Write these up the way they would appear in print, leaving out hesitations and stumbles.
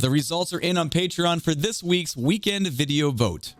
The results are in on Patreon for this week's weekend video vote.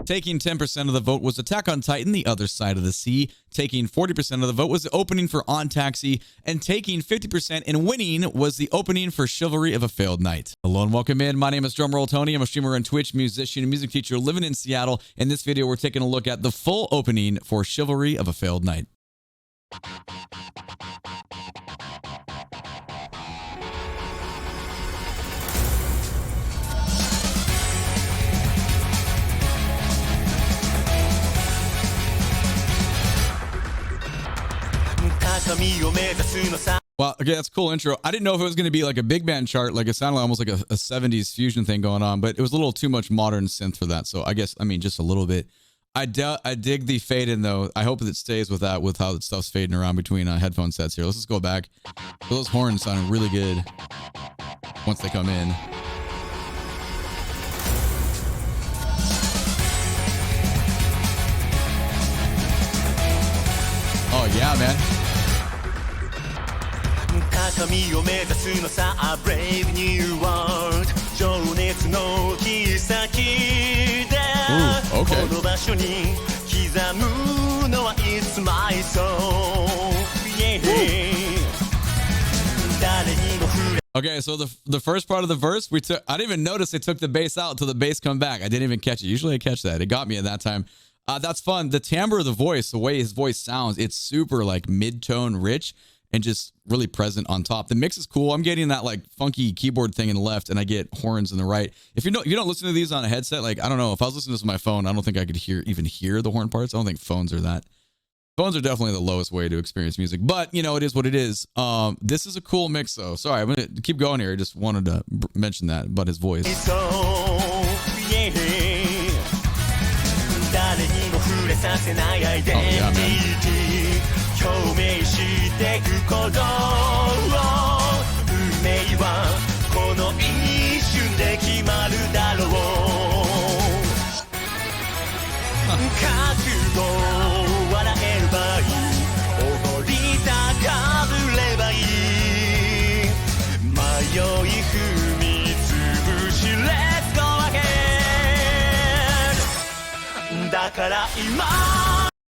Taking 10% of the vote was Attack on Titan, The Other Side of the Sea. Taking 40% of the vote was the opening for On Taxi. And taking 50% and winning was the opening for Chivalry of a Failed Knight. Hello and welcome in. My name is Drumroll Tony. I'm a streamer on Twitch, musician, and music teacher living in Seattle. In this video, we're taking a look at the full opening for Chivalry of a Failed Knight. Well, okay, that's a cool intro. I didn't know if it was going to be like a big band chart, like it sounded almost like a 70s fusion thing going on, but it was a little too much modern synth for that. So I guess, I mean, just a little bit. I dig the fade in though. I hope that it stays with that, with how the stuff's fading around between headphone sets here. Let's just go back. Those horns sounding really good once they come in. Oh yeah, man. Ooh, okay. Okay, so the first part of the verse, I didn't even notice they took the bass out until the bass come back. I didn't even catch it. Usually I catch that. It got me at that time. That's fun. The timbre of the voice, the way his voice sounds, it's super like mid-tone rich and just really present on top. The mix is cool. I'm getting that like funky keyboard thing in the left and I get horns in the right. If you don't listen to these on a headset, like I don't know, if I was listening to this on my phone, I don't think I could even hear the horn parts. I don't think phones are that. Phones are definitely the lowest way to experience music, but you know, it is what it is. This is a cool mix though. Sorry, I'm going to keep going here. I just wanted to mention that about his voice. Oh, yeah,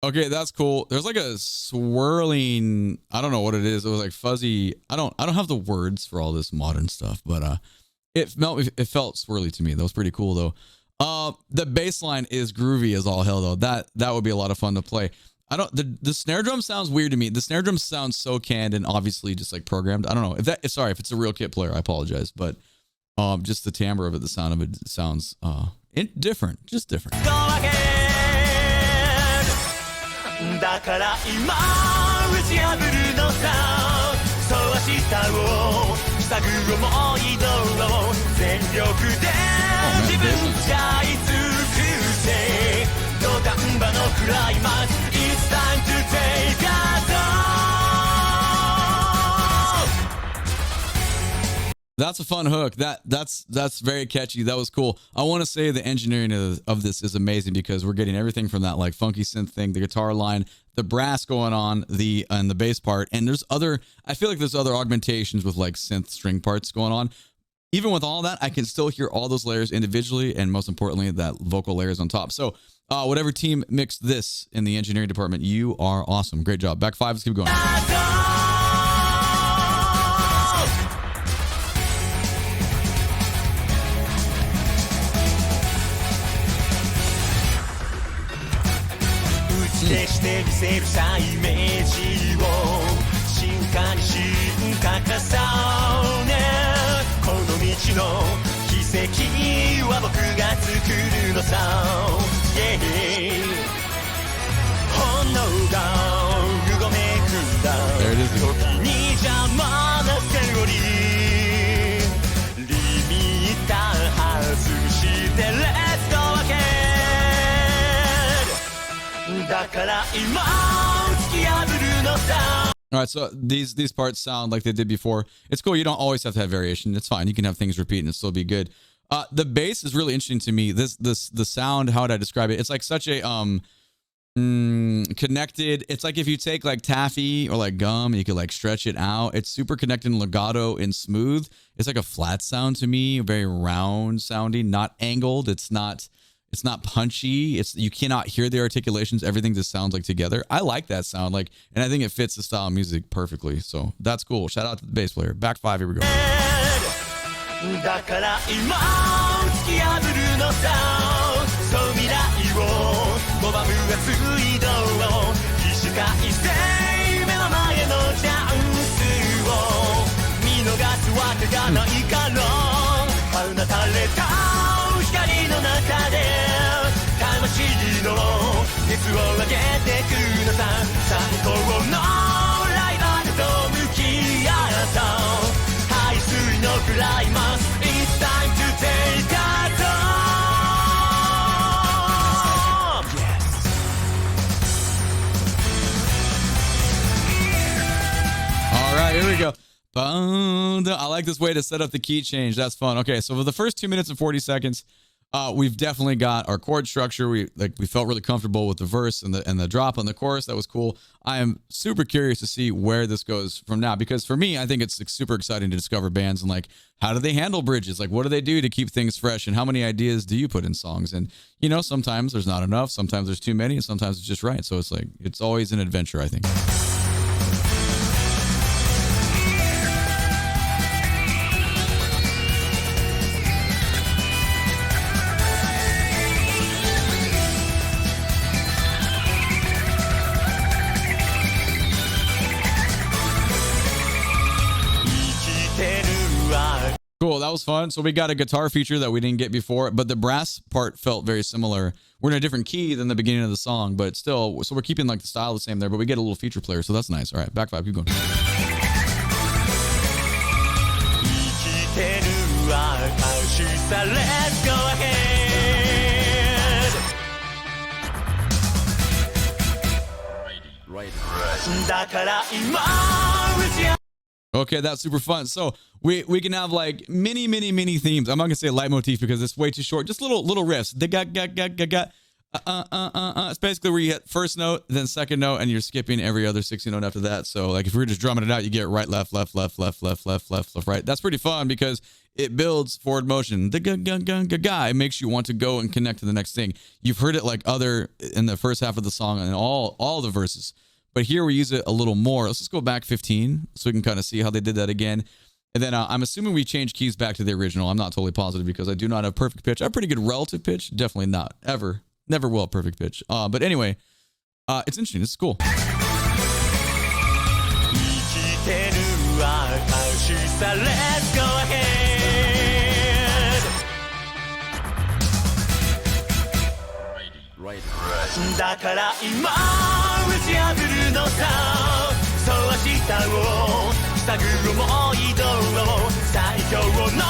Okay, that's cool. There's like a swirling, I don't know what it is. It was like fuzzy. I don't have the words for all this modern stuff, but it felt swirly to me. That was pretty cool though. The bass line is groovy as all hell though. That would be a lot of fun to play. The snare drum sounds weird to me. The snare drum sounds so canned and obviously just like programmed. I don't know if it's a real kit player, I apologize, but just the timbre of it, the sound of it sounds different, just different. Oh, that's a fun hook. That's very catchy. That was cool. I want to say the engineering of this is amazing because we're getting everything from that like funky synth thing, the guitar line, the brass going on, and the bass part, and I feel like there's other augmentations with like synth string parts going on. Even with all that, I can still hear all those layers individually, and most importantly, that vocal layers on top. So whatever team mixed this in the engineering department, you are awesome. Great job. Back five. Let's keep going. There it is. All right, so these parts sound like they did before. It's cool. You don't always have to have variation. It's fine. You can have things repeat and still be good. The bass is really interesting to me. The sound, how would I describe it? It's like such a Connected. It's like if you take like taffy or like gum, you could like stretch it out. It's super connected and legato and smooth. It's like a flat sound to me, very round sounding, not angled. It's not punchy. You cannot hear the articulations. Everything just sounds like together. I like that sound, like, and I think it fits the style of music perfectly. So that's cool. Shout out to the bass player. Back 5, here we go. だから今突き破るのさそう未来を拒む熱い道路起死回生目の前のチャンスを見逃すわけがないから放たれた光の中で魂の熱を上げてくのさ最高のライバルと向き合った排水のクライマックス It's time to take a top yes. All right, here we go. I like this way to set up the key change. That's fun. Okay, so for the first 2 minutes and 40 seconds, we've definitely got our chord structure. We felt really comfortable with the verse and the drop on the chorus. That was cool. I am super curious to see where this goes from now, because for me, I think it's like super exciting to discover bands and like how do they handle bridges? Like what do they do to keep things fresh, and how many ideas do you put in songs? And you know, sometimes there's not enough, sometimes there's too many, and sometimes it's just right. So it's like it's always an adventure, I think. Cool, that was fun. So we got a guitar feature that we didn't get before, but the brass part felt very similar. We're in a different key than the beginning of the song, but still, so we're keeping like the style the same there, but we get a little feature player, so that's nice. All right, back 5, keep going. Let's go ahead. Right. Okay, that's super fun. So we can have like many themes. I'm not gonna say leitmotif because it's way too short. Just little riffs. It's basically where you hit first note, then second note, and you're skipping every other 60 note after that. So like if we were just drumming it out, you get right, left, right. That's pretty fun because it builds forward motion. It makes you want to go and connect to the next thing. You've heard it like other in the first half of the song and all the verses. But here we use it a little more. Let's just go back 15 so we can kind of see how they did that again. And then I'm assuming we changed keys back to the original. I'm not totally positive because I do not have perfect pitch. I have pretty good relative pitch. Definitely not. Ever. Never will have perfect pitch. But anyway, it's interesting. It's cool. Let's go ahead. Right. だから今打ち破るのさそう明日を従う思い通を最強の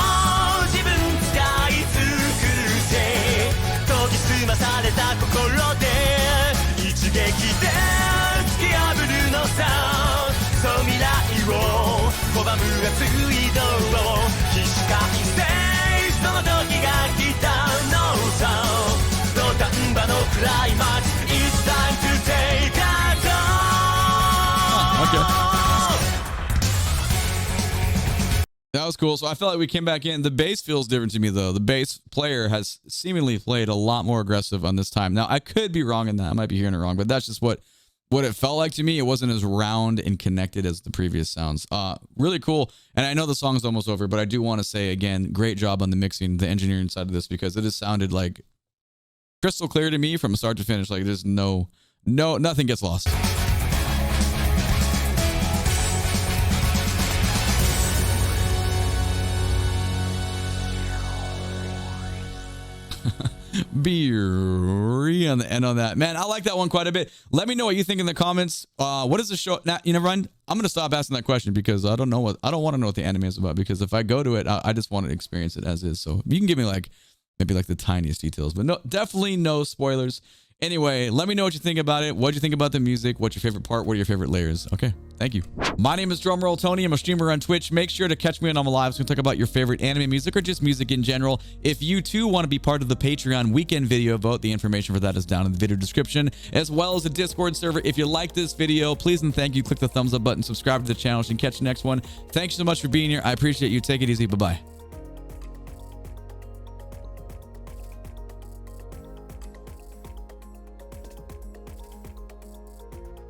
自分使い尽くせ研ぎ澄まされた心で一撃で突き破るのさそう未来を拒む熱い道を起死回生その時が来たのさ土壇場のクライマックス It's time to take a turn. Okay. That was cool. So I felt like we came back in. The bass feels different to me, though. The bass player has seemingly played a lot more aggressive on this time. Now, I could be wrong in that. I might be hearing it wrong, but that's just what it felt like to me. It wasn't as round and connected as the previous sounds. Really cool. And I know the song's almost over, but I do want to say, again, great job on the mixing, the engineering side of this, because it has sounded like crystal clear to me from start to finish. Like there's nothing gets lost. Beery on the end on that. Man, I like that one quite a bit. Let me know what you think in the comments. What is the show? Now, you know, Ryan, I'm going to stop asking that question because I don't want to know what the anime is about, because if I go to it, I just want to experience it as is. So you can give me like maybe like the tiniest details, but no, definitely no spoilers. Anyway, let me know what you think about it. What do you think about the music? What's your favorite part? What are your favorite layers? Okay, thank you. My name is Drumroll Tony. I'm a streamer on Twitch. Make sure to catch me when I'm live so we can talk about your favorite anime music or just music in general. If you too want to be part of the Patreon weekend video vote, the information for that is down in the video description, as well as the Discord server. If you like this video, please and thank you. Click the thumbs up button, subscribe to the channel so you can catch the next one. Thanks so much for being here. I appreciate you. Take it easy. Bye-bye.